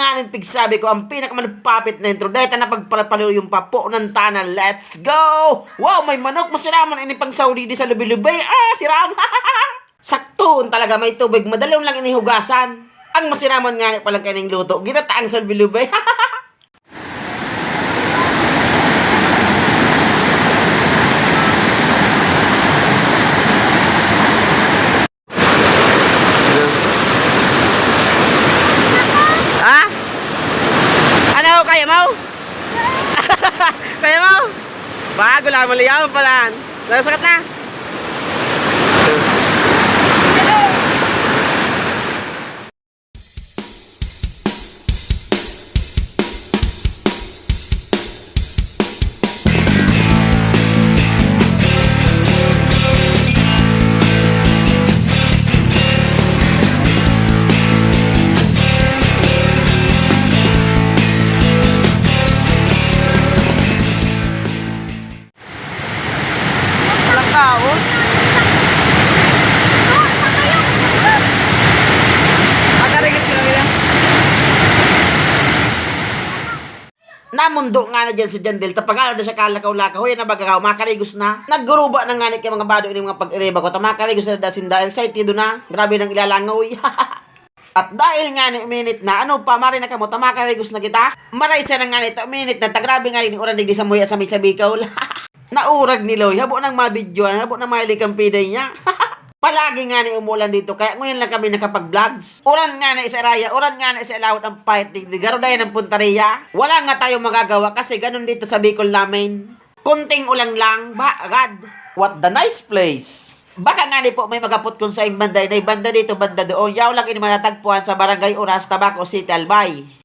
nga rin pigsabi ko, ang pinakamalapapit na intro. Dahil na pagpapalo yung papo ng tanal. Let's go! Wow, may manok. Masiraman ini pang Saudi di sa lubi-lubi. Siram! Saktoon talaga, may tubig. Madalaw lang inihugasan. Ang masiraman nga palang kaning luto. Ginataang sa lubi-lubi. Kaya mo? Kaya mo? Bago lang, maliyaw pala. Sakat na. Namundo nga na dyan si Jandel. Tapagalo na siya kalakaw-lakaw. Yan na bagakaw. Makarigos na. Nagguruba na nga ni kay mga bado ini mga pag-ireba ko. Makarigos na dasinda. Excited na. Grabe nang ilalangaw. At dahil nga ni minute na. Ano pa mari na kamo. Makarigos na kita. Maray siya na nga ni minute na. Tagrabe nga rin oran digdi sa muya sa may sabikaw. Naurag ni Loy. Habo nang mabidyoan. Habo nang mahilikang piday niya. Palagi nga ni umulan dito, kaya ngayon lang kami nakapag-vlogs. Oran nga na isa raya, oran nga na isa alawad ang fight, garo dahil ng puntaria. Wala nga tayo magagawa kasi ganun dito sa Bicol namin. Kunting ulang lang, agad. What the nice place. Baka nga ni po may magapot kung sa banda, na banda dito, banda doon. Yaw lang ini matatagpuan sa Barangay Oras, Tabaco City, Albay.